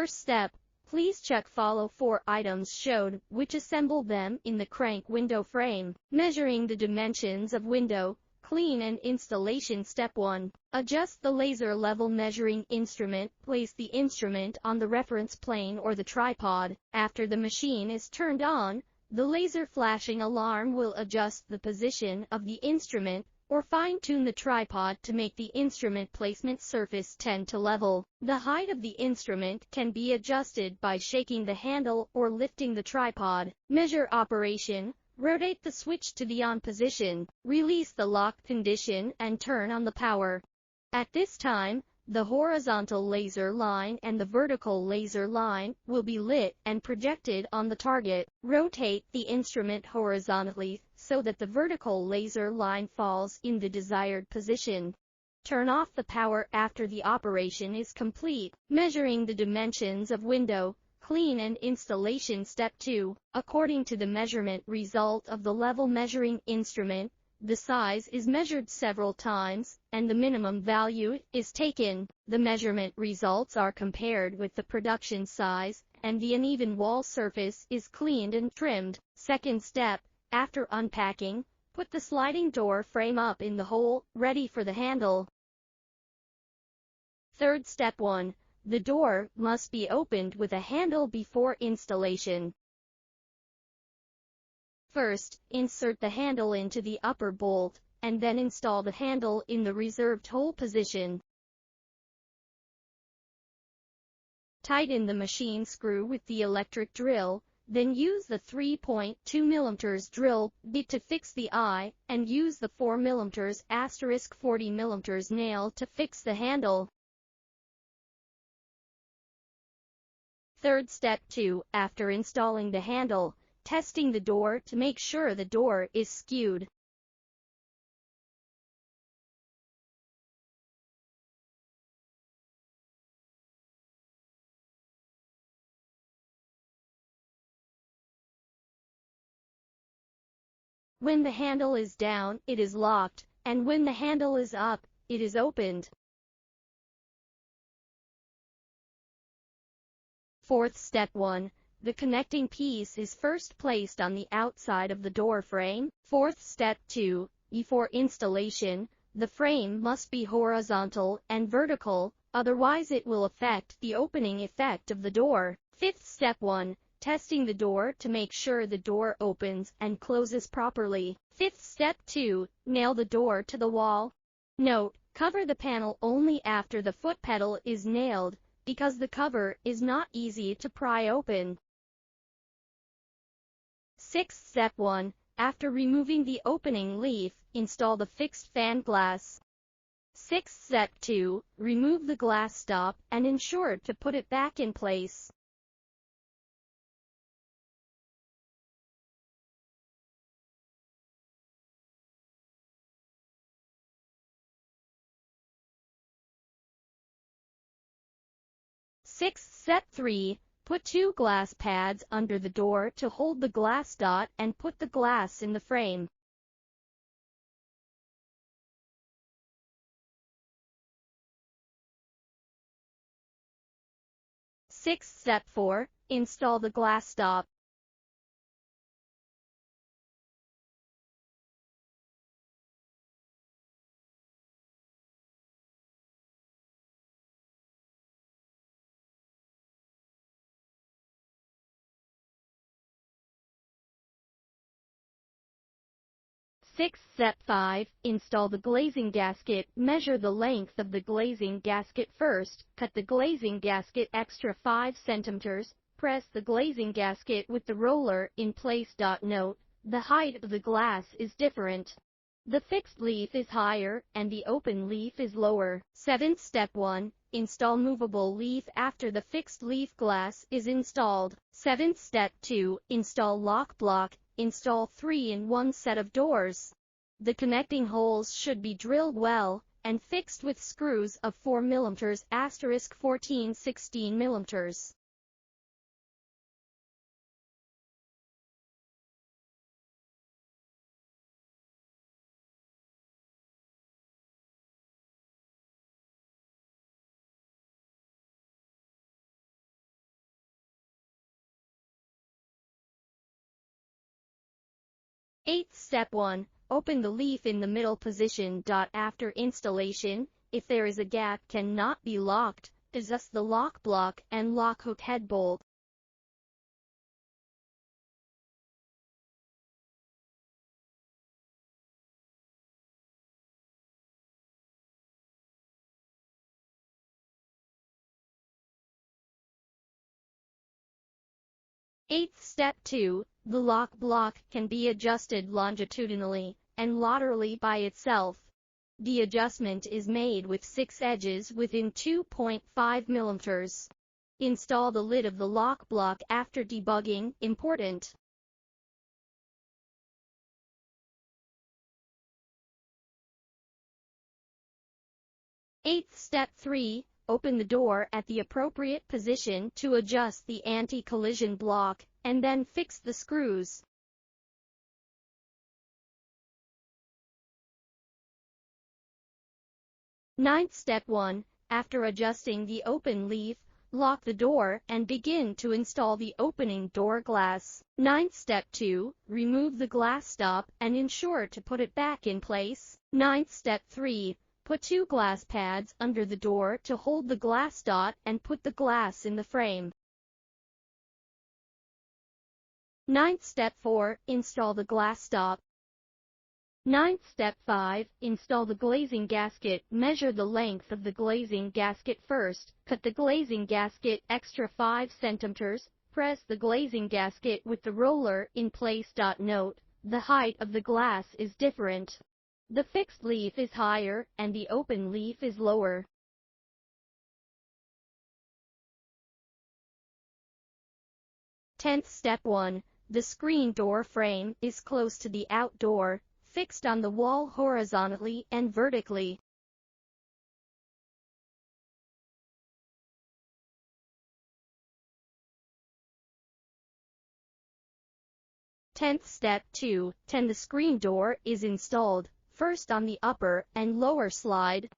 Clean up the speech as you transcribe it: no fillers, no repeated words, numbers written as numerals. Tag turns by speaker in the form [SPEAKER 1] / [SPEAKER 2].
[SPEAKER 1] First step, please check follow 4 items showed, which assemble them in the crank window frame. Measuring the dimensions of window, clean and installation. Step 1. Adjust the laser level measuring instrument. Place the instrument on the reference plane or the tripod. After the machine is turned on, the laser flashing alarm will adjust the position of the instrument or fine-tune the tripod to make the instrument placement surface tend to level. The height of the instrument can be adjusted by shaking the handle or lifting the tripod. Measure operation. Rotate the switch to the on position, release the lock condition and turn on the power. At this time, the horizontal laser line and the vertical laser line will be lit and projected on the target. Rotate the instrument horizontally so that the vertical laser line falls in the desired position. Turn off the power after the operation is complete. Measuring the dimensions of window, clean and installation. Step 2. According to the measurement result of the level measuring instrument, the size is measured several times, and the minimum value is taken. The measurement results are compared with the production size, and the uneven wall surface is cleaned and trimmed. Second step, after unpacking, put the sliding door frame up in the hole, ready for the handle. Third step 1. The door must be opened with a handle before installation. First, insert the handle into the upper bolt, and then install the handle in the reserved hole position. Tighten the machine screw with the electric drill, then use the 3.2 mm drill bit to fix the eye, and use the 4 mm*40 mm nail to fix the handle. Third step 2. After installing the handle, testing the door to make sure the door is skewed. When the handle is down, it is locked, and when the handle is up, it is opened. Fourth step 1. The connecting piece is first placed on the outside of the door frame. Fourth step 2. Before installation, the frame must be horizontal and vertical, otherwise it will affect the opening effect of the door. Fifth step 1. Testing the door to make sure the door opens and closes properly. Fifth step 2. Nail the door to the wall. Note, cover the panel only after the foot pedal is nailed, because the cover is not easy to pry open. Sixth step 1. After removing the opening leaf, install the fixed fan glass. Sixth step 2. Remove the glass stop and ensure to put it back in place. Sixth step 3. Put 2 glass pads under the door to hold the glass dot and put the glass in the frame. Sixth step 4. Install the glass stop. Sixth step 5. Install the glazing gasket. Measure the length of the glazing gasket first. Cut the glazing gasket extra 5 cm. Press the glazing gasket with the roller in place. Note, the height of the glass is different. The fixed leaf is higher and the open leaf is lower. Seventh step 1. Install movable leaf after the fixed leaf glass is installed. Seventh step 2. Install lock block. Install 3 in 1 set of doors. The connecting holes should be drilled well and fixed with screws of 4 mm*14-16 mm. 8th step 1. Open the leaf in the middle position. After installation, if there is a gap cannot be locked, adjust the lock block and lock hook head bolt. Eighth step 2. The lock block can be adjusted longitudinally and laterally by itself. The adjustment is made with 6 edges within 2.5 mm. Install the lid of the lock block after debugging. Important. Eighth step 3. Open the door at the appropriate position to adjust the anti-collision block, and then fix the screws. Ninth step 1. After adjusting the open leaf, lock the door and begin to install the opening door glass. Ninth step 2. Remove the glass stop and ensure to put it back in place. Ninth step 3. Put 2 glass pads under the door to hold the glass dot and put the glass in the frame. Ninth step 4. Install the glass stop. Ninth step 5. Install the glazing gasket. Measure the length of the glazing gasket first. Cut the glazing gasket extra 5 cm. Press the glazing gasket with the roller in place. Note, the height of the glass is different. The fixed leaf is higher and the open leaf is lower. Tenth step 1. The screen door frame is close to the outdoor, fixed on the wall horizontally and vertically. Tenth step 2. The screen door is installed, first on the upper and lower slide.